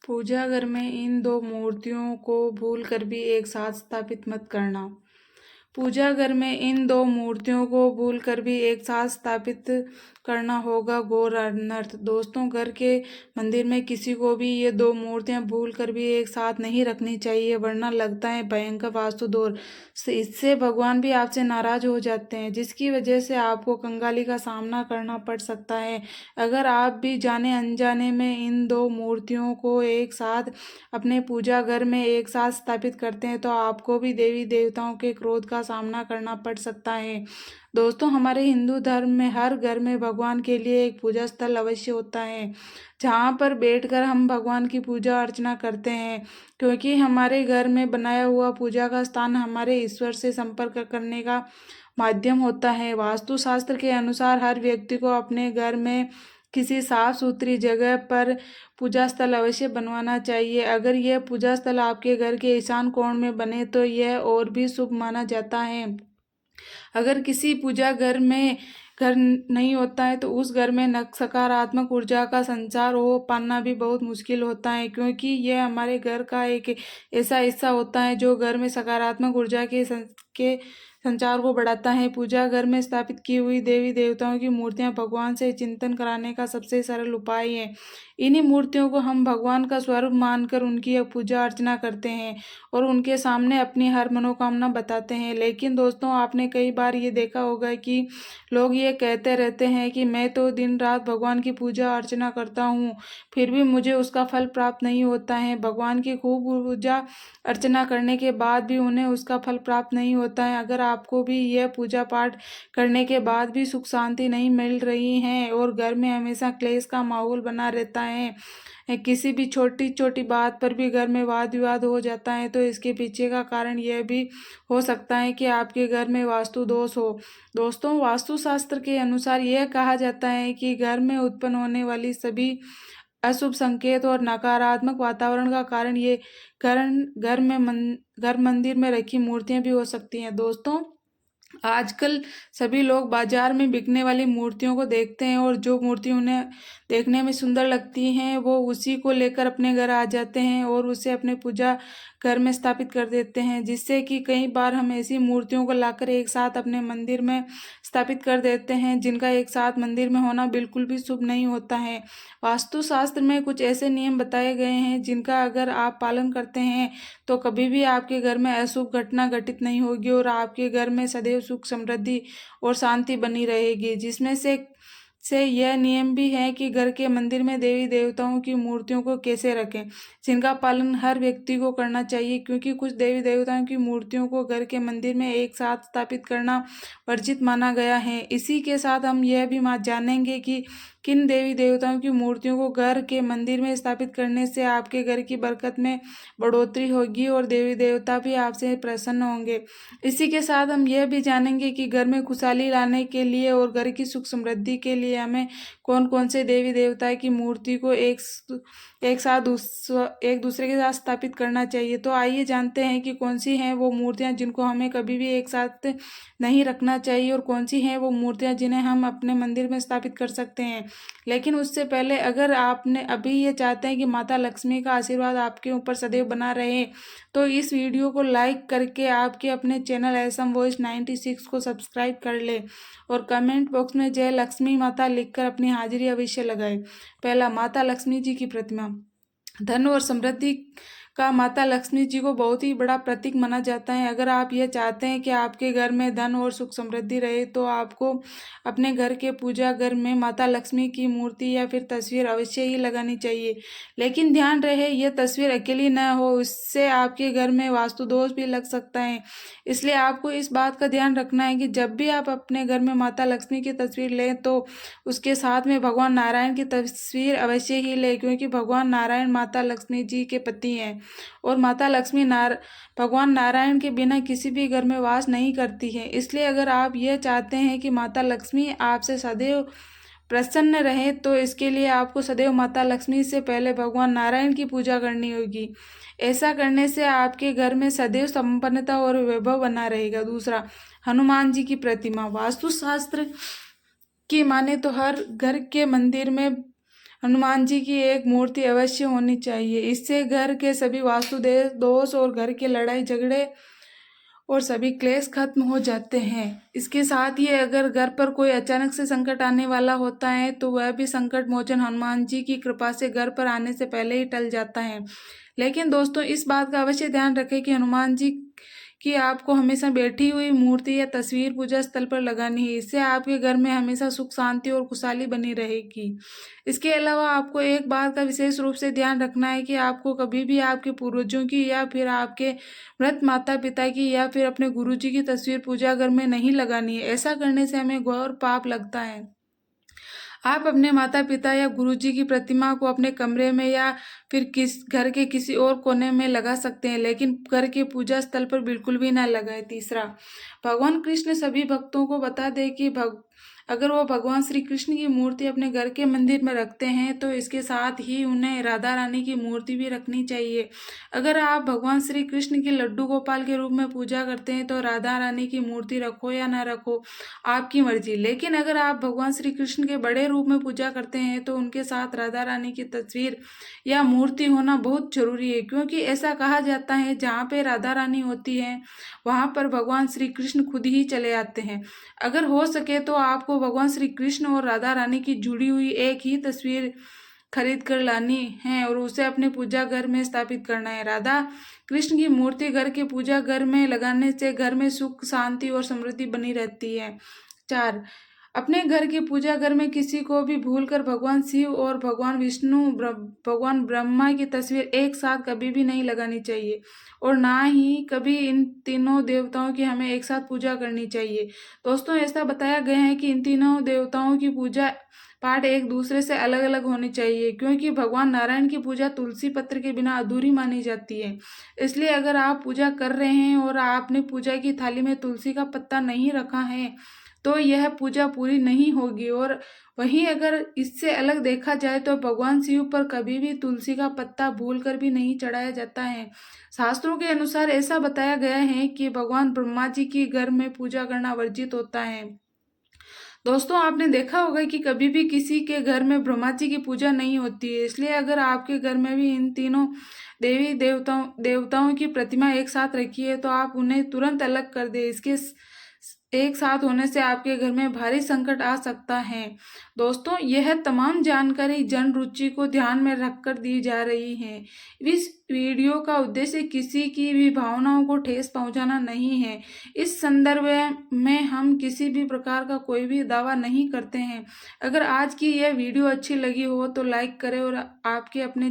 पूजा घर में इन दो मूर्तियों को भूलकर भी एक साथ स्थापित मत करना। पूजा घर में इन दो मूर्तियों को भूलकर भी एक साथ स्थापित करना होगा घोर अनर्थ। दोस्तों, घर के मंदिर में किसी को भी ये दो मूर्तियां भूलकर भी एक साथ नहीं रखनी चाहिए, वरना लगता है भयंकर वास्तु दोष। इससे भगवान भी आपसे नाराज हो जाते हैं, जिसकी वजह से आपको कंगाली का सामना करना पड़ सकता है। अगर आप भी जाने अनजाने में इन दो मूर्तियों को एक साथ अपने पूजा घर में एक साथ स्थापित करते हैं तो आपको भी देवी देवताओं के क्रोध का सामना करना पड़ सकता है। दोस्तों, हमारे हिंदू धर्म में हर घर में भगवान के लिए एक पूजा स्थल अवश्य होता है, जहाँ पर बैठकर हम भगवान की पूजा अर्चना करते हैं, क्योंकि हमारे घर में बनाया हुआ पूजा का स्थान हमारे ईश्वर से संपर्क करने का माध्यम होता है। वास्तुशास्त्र के अनुसार हर व्यक्ति को अपने घर में किसी साफ सुथरी जगह पर पूजा स्थल अवश्य बनवाना चाहिए। अगर यह पूजा स्थल आपके घर के ईशान कोण में बने तो यह और भी शुभ माना जाता है। अगर किसी पूजा घर में घर नहीं होता है तो उस घर में सकारात्मक ऊर्जा का संचार हो पाना भी बहुत मुश्किल होता है, क्योंकि यह हमारे घर का एक ऐसा हिस्सा होता है जो घर में सकारात्मक ऊर्जा के संचार को बढ़ाता है। पूजा घर में स्थापित की हुई देवी देवताओं की मूर्तियां भगवान से चिंतन कराने का सबसे सरल उपाय है। इन्हीं मूर्तियों को हम भगवान का स्वरूप मानकर उनकी पूजा अर्चना करते हैं और उनके सामने अपनी हर मनोकामना बताते हैं। लेकिन दोस्तों, आपने कई बार ये देखा होगा कि लोग ये कहते रहते हैं कि मैं तो दिन रात भगवान की पूजा अर्चना करता हूँ, फिर भी मुझे उसका फल प्राप्त नहीं होता है। भगवान की खूब पूजा अर्चना करने के बाद भी उन्हें उसका फल प्राप्त नहीं होता है। अगर आपको भी यह पूजा पाठ करने के बाद भी सुख शांति नहीं मिल रही है और घर में हमेशा क्लेश का माहौल बना रहता है, किसी भी छोटी छोटी बात पर भी घर में वाद विवाद हो जाता है, तो इसके पीछे का कारण यह भी हो सकता है कि आपके घर में वास्तु दोष हो। दोस्तों, वास्तुशास्त्र के अनुसार यह कहा जाता है कि घर में उत्पन्न होने वाली सभी अशुभ संकेत और नकारात्मक वातावरण का कारण ये घर मंदिर में रखी मूर्तियां भी हो सकती हैं। दोस्तों, आजकल सभी लोग बाजार में बिकने वाली मूर्तियों को देखते हैं और जो मूर्ति उन्हें देखने में सुंदर लगती हैं वो उसी को लेकर अपने घर आ जाते हैं और उसे अपने पूजा घर में स्थापित कर देते हैं, जिससे कि कई बार हम ऐसी मूर्तियों को लाकर एक साथ अपने मंदिर में स्थापित कर देते हैं, जिनका एक साथ मंदिर में होना बिल्कुल भी शुभ नहीं होता है। वास्तुशास्त्र में कुछ ऐसे नियम बताए गए हैं जिनका अगर आप पालन करते हैं तो कभी भी आपके घर में अशुभ घटना घटित नहीं होगी और आपके घर में सदैव सुख समृद्धि और शांति बनी रहेगी। जिसमें से यह नियम भी है कि घर के मंदिर में देवी देवताओं की मूर्तियों को कैसे रखें, जिनका पालन हर व्यक्ति को करना चाहिए, क्योंकि कुछ देवी देवताओं की मूर्तियों को घर के मंदिर में एक साथ स्थापित करना वर्जित माना गया है। इसी के साथ हम यह भी जानेंगे कि किन देवी देवताओं की मूर्तियों को घर के मंदिर में स्थापित करने से आपके घर की बरकत में बढ़ोतरी होगी और देवी देवता भी आपसे प्रसन्न होंगे। इसी के साथ हम यह भी जानेंगे कि घर में खुशहाली लाने के लिए और घर की सुख समृद्धि के लिए हमें कौन कौन से देवी देवता की मूर्ति को एक दूसरे के साथ स्थापित करना चाहिए। तो आइए जानते हैं कि कौन सी हैं वो मूर्तियां जिनको हमें कभी भी एक साथ नहीं रखना चाहिए और कौन सी हैं वो मूर्तियां जिन्हें हम अपने मंदिर में स्थापित कर सकते हैं। लेकिन उससे पहले अगर आपने अभी ये चाहते हैं कि माता लक्ष्मी का आशीर्वाद आपके ऊपर सदैव बना रहे तो इस वीडियो को लाइक करके आपके अपने चैनल असम वॉइस 96 को सब्सक्राइब कर ले और कमेंट बॉक्स में जय लक्ष्मी माता लिखकर अपनी हाजिरी अवश्य लगाए। पहला, माता लक्ष्मी जी की प्रतिमा। धन और समृद्धि का माता लक्ष्मी जी को बहुत ही बड़ा प्रतीक माना जाता है। अगर आप ये चाहते हैं कि आपके घर में धन और सुख समृद्धि रहे तो आपको अपने घर के पूजा घर में माता लक्ष्मी की मूर्ति या फिर तस्वीर अवश्य ही लगानी चाहिए। लेकिन ध्यान रहे यह तस्वीर अकेली न हो, इससे आपके घर में वास्तु दोष भी लग सकता है। इसलिए आपको इस बात का ध्यान रखना है कि जब भी आप अपने घर में माता लक्ष्मी की तस्वीर लें तो उसके साथ में भगवान नारायण की तस्वीर अवश्य ही लें, क्योंकि भगवान नारायण माता लक्ष्मी जी के पति हैं और माता लक्ष्मी भगवान नारायण के बिना किसी भी घर में वास नहीं करती है। इसलिए अगर आप यह चाहते हैं कि माता लक्ष्मी आपसे सदैव प्रसन्न रहे तो इसके लिए आपको सदैव माता लक्ष्मी से पहले भगवान नारायण की पूजा करनी होगी। ऐसा करने से आपके घर में सदैव संपन्नता और वैभव बना रहेगा। दूसरा, हनुमान जी की प्रतिमा। वास्तुशास्त्र की माने तो हर घर के मंदिर में हनुमान जी की एक मूर्ति अवश्य होनी चाहिए। इससे घर के सभी वास्तु दोष और घर के लड़ाई झगड़े और सभी क्लेश खत्म हो जाते हैं। इसके साथ ही अगर घर पर कोई अचानक से संकट आने वाला होता है तो वह भी संकट मोचन हनुमान जी की कृपा से घर पर आने से पहले ही टल जाता है। लेकिन दोस्तों, इस बात का अवश्य ध्यान रखें कि हनुमान जी कि आपको हमेशा बैठी हुई मूर्ति या तस्वीर पूजा स्थल पर लगानी है। इससे आपके घर में हमेशा सुख शांति और खुशहाली बनी रहेगी। इसके अलावा आपको एक बात का विशेष रूप से ध्यान रखना है कि आपको कभी भी आपके पूर्वजों की या फिर आपके मृत माता पिता की या फिर अपने गुरु जी की तस्वीर पूजा घर में नहीं लगानी है। ऐसा करने से हमें घोर पाप लगता है। आप अपने माता पिता या गुरुजी की प्रतिमा को अपने कमरे में या फिर घर के किसी और कोने में लगा सकते हैं, लेकिन घर के पूजा स्थल पर बिल्कुल भी ना लगाएं। तीसरा, भगवान कृष्ण सभी भक्तों को बता दे कि अगर वो भगवान श्री कृष्ण की मूर्ति अपने घर के मंदिर में रखते हैं तो इसके साथ ही उन्हें राधा रानी की मूर्ति भी रखनी चाहिए। अगर आप भगवान श्री कृष्ण के लड्डू गोपाल के रूप में पूजा करते हैं तो राधा रानी की मूर्ति रखो या ना रखो, आपकी मर्जी। लेकिन अगर आप भगवान श्री कृष्ण के बड़े रूप में पूजा करते हैं तो उनके साथ राधा रानी की तस्वीर या मूर्ति होना बहुत जरूरी है, क्योंकि ऐसा कहा जाता है जहाँ पे राधा रानी होती है वहाँ पर भगवान श्री कृष्ण खुद ही चले आते हैं। अगर हो सके तो आपको भगवान श्री कृष्ण और राधा रानी की जुड़ी हुई एक ही तस्वीर खरीद कर लानी है और उसे अपने पूजा घर में स्थापित करना है। राधा कृष्ण की मूर्ति घर के पूजा घर में लगाने से घर में सुख शांति और समृद्धि बनी रहती है। 4, अपने घर के पूजा घर में किसी को भी भूलकर भगवान शिव और भगवान विष्णु भगवान ब्रह्मा की तस्वीर एक साथ कभी भी नहीं लगानी चाहिए और ना ही कभी इन तीनों देवताओं की हमें एक साथ पूजा करनी चाहिए। दोस्तों, ऐसा बताया गया है कि इन तीनों देवताओं की पूजा पाठ एक दूसरे से अलग अलग होनी चाहिए, क्योंकि भगवान नारायण की पूजा तुलसी पत्र के बिना अधूरी मानी जाती है। इसलिए अगर आप पूजा कर रहे हैं और आपने पूजा की थाली में तुलसी का पत्ता नहीं रखा है तो यह पूजा पूरी नहीं होगी। और वहीं अगर इससे अलग देखा जाए तो भगवान शिव पर कभी भी तुलसी का पत्ता भूलकर भी नहीं चढ़ाया जाता है। शास्त्रों के अनुसार ऐसा बताया गया है कि भगवान ब्रह्मा जी की घर में पूजा करना वर्जित होता है। दोस्तों, आपने देखा होगा कि कभी भी किसी के घर में ब्रह्मा जी की पूजा नहीं होती है। इसलिए अगर आपके घर में भी इन तीनों देवी देवताओं की प्रतिमा एक साथ रखी है तो आप उन्हें तुरंत अलग कर दें। इसके एक साथ होने से आपके घर में भारी संकट आ सकता है। दोस्तों, यह तमाम जानकारी जन रुचि को ध्यान में रखकर दी जा रही है। इस वीडियो का उद्देश्य किसी की भी भावनाओं को ठेस पहुंचाना नहीं है। इस संदर्भ में हम किसी भी प्रकार का कोई भी दावा नहीं करते हैं। अगर आज की यह वीडियो अच्छी लगी हो तो लाइक करें और आपके अपने